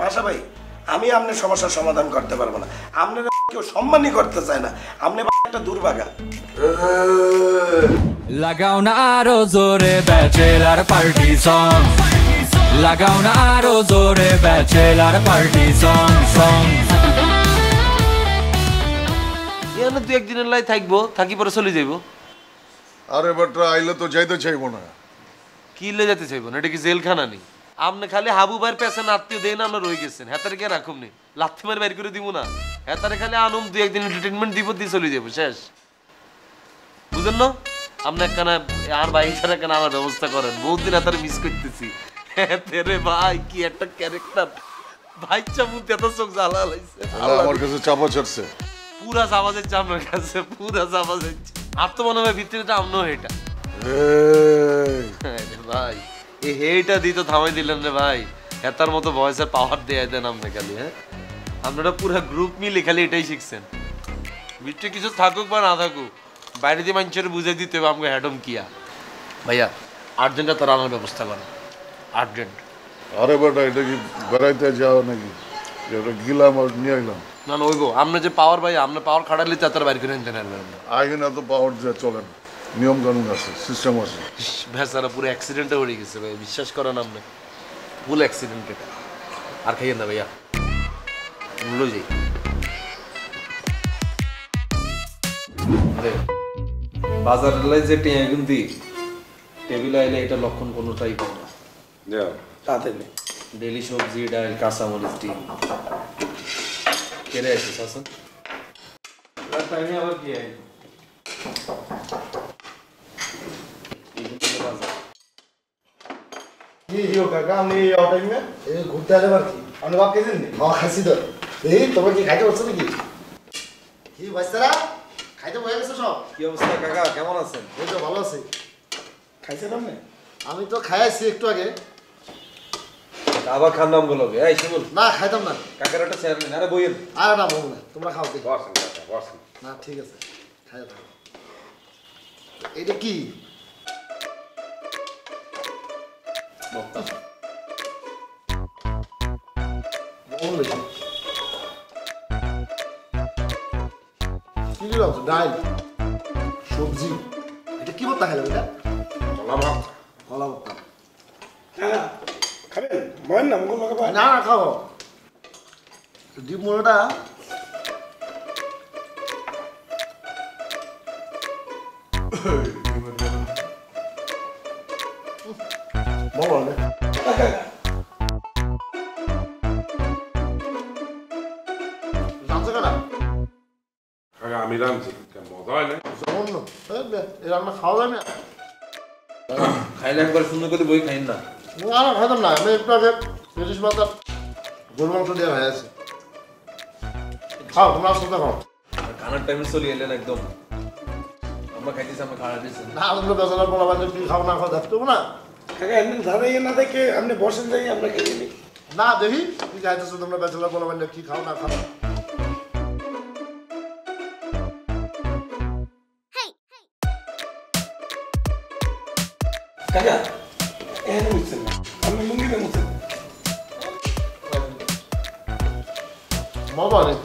ভাষা ভাই আমি আপনার সমস্যার সমাধান করতে পারবো না। আপনার কেউ সম্মানই করতে চায় না। আপনি একটা দুর্ভাগা। লাগাও না আরো জোরে ব্যাচেলার পার্টি সং, লাগাও না আরো জোরে ব্যাচেলার পার্টি সং সং। এখানে তুই একদিনের লাই থাকবো, থাকি পরে চলে যাইব। আরে বাটরা আইলে তো যাইতে চাইবো না। কি লে যেতে চাইবো না? এটা কি জেলখানা নেই? আপনি খালি হাবু ভাইয়ের পেছন আত্মীয় দেন, আমরা রয়ে গেছেন। হেতারে কে রাখুন নি, লাথি মারি বাইর করে দিব না। হেতারে খালি আনুম, দুই একদিন এন্টারটেনমেন্ট দিব, দিয়ে চলে যাবো, শেষ। বুঝেন না? আপনি একখানা আর ভাই হিসাবে একখানা আমার ব্যবস্থা করেন। বহুত দিন হেতারে মিস করতেছি। তেরে ভাই কি একটা ক্যারেক্টার, ভাই চামুতে এত চোখ জ্বালা লাইছে। আমার কাছে চাপা চড়ছে, পুরা জামাজের চামড়ার কাছে, পুরা জামাজের। আর তো মনে হয় ভিতরেটা আমনো এটা ভাই, এই হেটা দিয়ে তো থামাই দিলেন রে ভাই। এতার মতো ভয়েসের পাওয়ার দিয়ে দেন আপনি খালি। হ্যাঁ, আপনারা পুরা গ্রুপ মিলে খালি এটাই শিখছেন। ভিতরে কিছু থাকুক বা না থাকুক, বাইরে দিয়ে মানুষের বুঝে দিতে হবে আমাকে হ্যাডম কিয়া। ভাইয়া আর্জেন্টটা তার আনার ব্যবস্থা করেন, আর্জেন্ট। আরে বেটা এটা কি বেড়াইতে যাও নাকি? গিলাম আর নিয়ে এলাম না না ওইগো, আপনার যে পাওয়ার ভাই, আপনার পাওয়ার খাটালে তার বাইরে করে নিতে নেন। আইন এত পাওয়ার যা চলে না, নিয়ম কানুন আছে, সিস্টেম আছে। ভেসারা পুরো অ্যাক্সিডেন্টে হয়ে গেছে ভাই, বিশ্বাস করেন আপনি, ফুল অ্যাক্সিডেন্ট। এটা আর খাইয়েন না ভাইয়া, মূল্য যাই বাজারের লাই যে টিয়া কিন্তু টেবিলে আইলে এটা লক্ষণ কোনোটাই পাই না। তাতে ডেলি সবজি ডাল কাঁচামরিচ ডিম কেড়ে আসিস আসুন। টাইমে আবার কি আই ঘুরতে আসে আর কি আপনি বাপ খেয়েছেন খাইছি তো। এই তোমার কি খাইতে পারছো নাকি? কি বাচ্চারা খাইতে বয়ে গেছো সব? কি অবস্থা কাকা, কেমন আছেন? এই তো ভালো আছি। খাইছেন আপনি? আমি তো খাই আসছি একটু আগে। আবার খান নাম বলো এই শিমুল, না খাইতাম না। কাকার একটা চেয়ার নেন। আরে বইয়েন। আর না বলবো না, তোমরা খাও দেখি। বসেন কাকা বসেন। না ঠিক আছে, খাই দাও। এটা কি? কি দিলাম তো? ডাল সবজি। এটা কি ভর্তা খাইলাম? এটা কলা ভর্তা। হ্যাঁ খাবেন? ময়েন না মুখ লাগাবো না না খাবো। ডিম মোড়াটা বলো না। আমি রাঁধছি, মজা হয় না? জঘন্য। এই রান্না খাওয়া যায় না। খাইলে একবার সুন্দর করে বই খাইন না। না না খাইতাম না। আমি একটু আগে ইলিশ মাছ আর গরু মাংস দিয়ে হয়ে আছে। খাও তোমরা সাথে খাও। খানার টাইমে চলে এলেন একদম। আমরা খাইতেছি, আমরা খাওয়া দিয়েছি না তোমরা বেচারা বলা বান্ধব তুই খাও না খাও দেখতে না। কাকা এমনি দাঁড়াইয়ে না দেখে আপনি বসেন যাই, আমরা খেয়ে নিই। না দেখি তুই খাইতেছো, তোমরা বেচারা বলা বান্ধব কি খাও না খাও। কাকা এখানে বুঝছেন না, আপনি লুঙ্গিতে মুছেন। মজা নেই,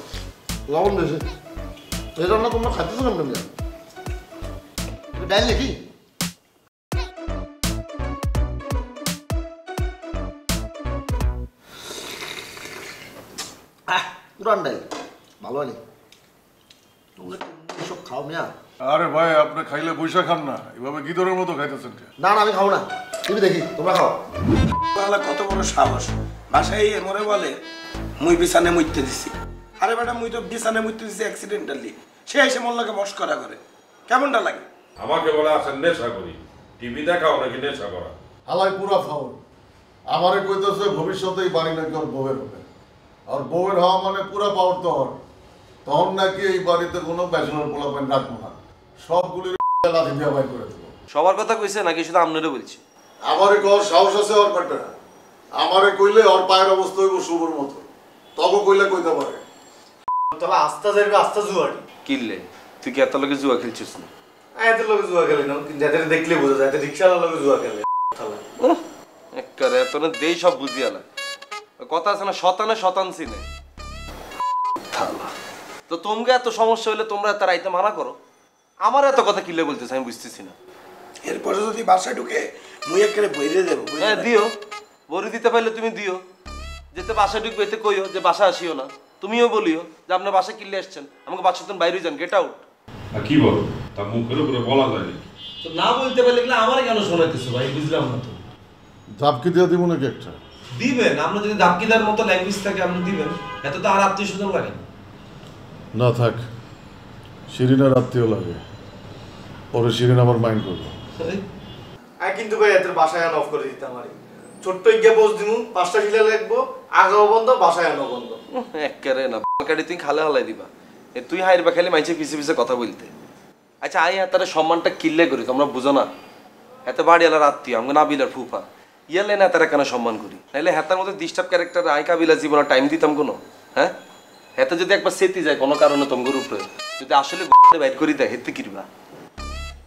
লবণ বেশি। এই রান্না তোমরা খাইতেছো কেমন? ডাইল নাকি? পুরান ডাইল ভালো হয়নি। তোমরা সব খাও মিয়া। আরে ভাই আপনি খাইলে বৈশা খান না, এভাবে গিদরের মতো খাইতেছেন। না না আমি খাও না, টিভি দেখি, তোমরা খাও। কত বড় সাহস, বাসায় মরে বলে মুই বিছানে মুইতে দিছি। আরে বেটা মুই তো বিছানে মুইতে দিছি অ্যাক্সিডেন্টালি, সে এসে মোল্লাকে মস্করা করে। কেমনটা লাগে? আমাকে বলে আসেন নেশা করি, টিভি দেখাও নাকি নেশা করা? হালাই পুরা ফাউল। আমারে কইতেছে ভবিষ্যতে এই বাড়ি নাকি ওর বউয়ের হবে, আর বউয়ের হওয়া মানে পুরা পাওয়ার তো হর। তখন নাকি এই বাড়িতে কোনো ব্যাচেলর পোলাপান রাখবো না, সবগুলি লাঠি দিয়ে বাই করে দেবো। সবার কথা কইছে নাকি শুধু আপনারও বলছি? আমারে কর সাহস আছে ওর পেটে। আমারে কইলে ওর পায়ের অবস্থা হইব শুভর মতো, তবে কইলে কইতে পারে। তাহলে আস্তে যাইবে, আস্তে জুয়ারি কিনলে তুই কি এত লোকে জুয়া খেলছিস না? এদের লোকে জুয়া খেলে না, যাদের দেখলে বোঝা যায় রিক্সাওয়ালার লোকে জুয়া খেলে। একবারে এত না দেই সব বুঝিয়ালা। কথা আছে না, শতানে শতান চিনে। তো তোমরা এত সমস্যা হলে তোমরা তার আইতে মানা করো, আমার এত কথা কিলে বলতেছে আমি বুঝতেছি না। এরপরে যদি বাসায় ঢুকে মুই একেবারে বইরে দেবো। হ্যাঁ দিও, বড়ি দিতে পারলে তুমি দিও, যেতে বাসা ঢুকবে এতে কইও যে বাসা আসিও না। তুমিও বলিও যে আপনার বাসায় কিনলে আসছেন, আমাকে বাসার তুমি বাইরে যান, গেট আউট। আর কি বল, তা মুখের উপরে বলা যায় না। তো না বলতে পারলে গেলে আমার কেন শোনাইতেছো ভাই, বুঝলাম না তো। ঝাপকি দিয়ে দিব নাকি একটা? দিবেন, আমরা যদি দাপকিদার মতো ল্যাঙ্গুয়েজ থাকে আপনি দিবেন, এত তো আর আত্মীয় স্বজন লাগে না। না থাক, শিরিনের আত্মীয় লাগে, পরে শিরিন আমার মাইন্ড করবো। কিন্তু ভাই এত বাসায় অফ করে দিতে আমারই ছোট্ট গিয়ে বস দিমু 5টা শিলা লাগবো, আগাও বন্ধ বাসায় আনো বন্ধ। একেবারে না, কাটি তুই খালে হালাই দিবা। তুই হাইরবা খালি মাইছে পিছে পিছে কথা বলতে। আচ্ছা আই হাতারে সম্মানটা কিল্লে করি, তোমরা বুঝো না? এত বাড়ি এলার আত্মীয় আমাকে নাবিলার ফুফা, ইয়ালে না তারা কেন সম্মান করি? নাইলে হেতার মধ্যে ডিস্টার্ব ক্যারেক্টার আই কাবিলা জীবনে টাইম দিতাম কোনো? হ্যাঁ, হেতে যদি একবার সেতি যায় কোনো কারণে তোমার উপরে, যদি আসলে বাইর করি দেয় হেতে কিরবা?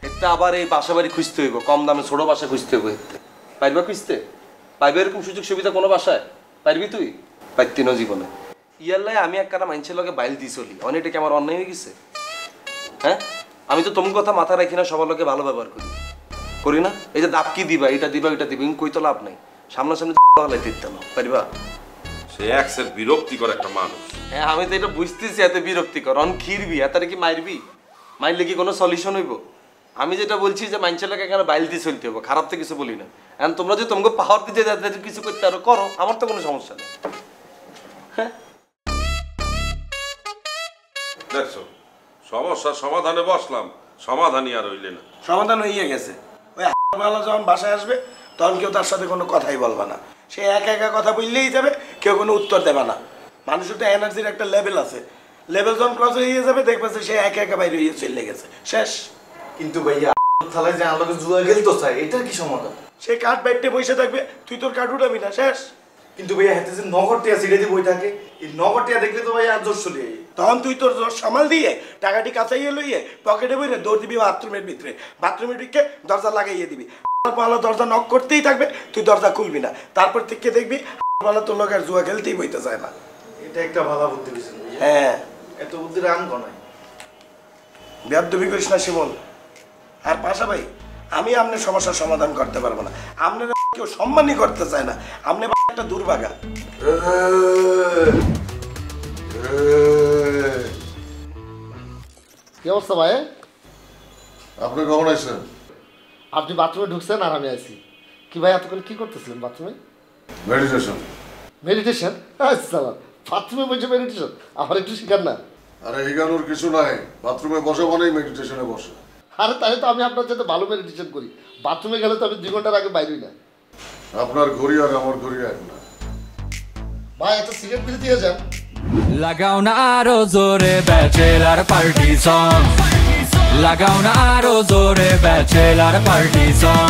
হেতে আবার এই বাসা বাড়ি খুঁজতে হইব, কম দামে ছোট বাসা খুঁজতে হইব। হেতে পাইবা খুঁজতে? পাইবে এরকম সুযোগ সুবিধা কোনো বাসায়? পারবি তুই? পাইতি না জীবনে। ইয়াল্লাই আমি এক কারা মাইনছের লগে বাইল দিয়ে চলি, অনেকটা কি আমার অন্যায় হয়ে গেছে? হ্যাঁ, আমি তো তোমার কথা মাথা রাখি না, সবার লোকে ভালো ব্যবহার করি, করি না? এই যে দাপ কি দিবা, এটা দিবা এটা দিবা, কই তো লাভ নাই, সামনাসামনি হালাইতে দিতাম না, পারিবা? সে একসের বিরক্তিকর একটা মানুষ। হ্যাঁ আমি তো এটা বুঝতেছি, এত বিরক্তিকর। অন খিরবি এতারে কি মারবি? মারলে কি কোনো সলিউশন হইব? আমি যেটা বলছি যে মাইনছের লোকে এখানে বাইল দিয়ে চলতে হবো, খারাপ তো কিছু বলি না। এখন তোমরা যে তোমাকে পাওয়ার দিতে যাতে কিছু করতে আরো করো, আমার তো কোনো সমস্যা নেই। হ্যাঁ দেখছো, সমস্যার সমাধানে বসলাম, সমাধানই আর হইলে না। সমাধান হয়ে গেছে। ওই মালা যখন বাসায় আসবে তখন কেউ তার সাথে কোনো কথাই বলবে না, সে একা একা কথা বললেই যাবে, কেউ কোনো উত্তর দেবে না। মানুষের তো এনার্জির একটা লেভেল আছে, লেভেল যখন ক্রস হয়ে যাবে দেখবে সে একা একা বাইরে হয়ে চলে গেছে, শেষ। কিন্তু ভাইয়া থালায় যে আমাকে জুয়া খেলতে চাই, এটার কি সমাধান? সে কাঠ বাইটে বসে থাকবে, তুই তোর কাঠ উঠাবি না, শেষ। কিন্তু ভাইয়া হাতে যে নগরটিয়া সিঁড়ে দিয়ে বই থাকে, এই নগরটিয়া দেখলে তো ভাইয়া জোর চলে যায়। তখন তুই তোর জোর সামাল দিয়ে টাকাটি কাছাইয়ে লইয়ে পকেটে বইরে দৌড় দিবি বাথরুমের ভিতরে, বাথরুমের দিকে দরজা লাগাইয়ে দিবি, পালা দরজা নক করতেই থাকবে, তুই দরজা খুলবি না। তারপর থেকে দেখবি পালা তোর লোক আর জুয়া খেলতেই বইতে চায় না। এটা একটা ভালো বুদ্ধি দিয়েছেন। হ্যাঁ, এত বুদ্ধি রান গনায় বেয়াদবি করিস না শিমন। আর পাশা ভাই, আমি আপনার সমস্যার সমাধান করতে পারবো না, আপনারা কেউ সম্মানই করতে চায় না, আপনি একটা দুর্ভাগা। কি অবস্থা ভাই? আপনি কখন আসছেন? আপনি বাথরুমে ঢুকছেন আর আমি আছি। কি ভাই এতক্ষণ কি করতেছিলেন বাথরুমে? মেডিটেশন। মেডিটেশন? আচ্ছা, বাথরুমে বসে মেডিটেশন? আমার একটু শিখার না। আরে এগানোর কিছু নাই, বাথরুমে বসে মানেই মেডিটেশনে বসে। আরে তাহলে তো আমি আপনার সাথে ভালো মেডিটেশন করি, বাথরুমে গেলে তো আমি 2 ঘন্টার আগে বাইরই না। আপনার ঘড়ি আর আমার ঘড়ি এক না। ভাই একটা সিগারেট বিড়ি দিয়ে যান। লাগাও না আরো জোরে ব্যাচেলার পার্টি সং, লাগাও না আরো জোরে ব্যাচেলার পার্টি সং।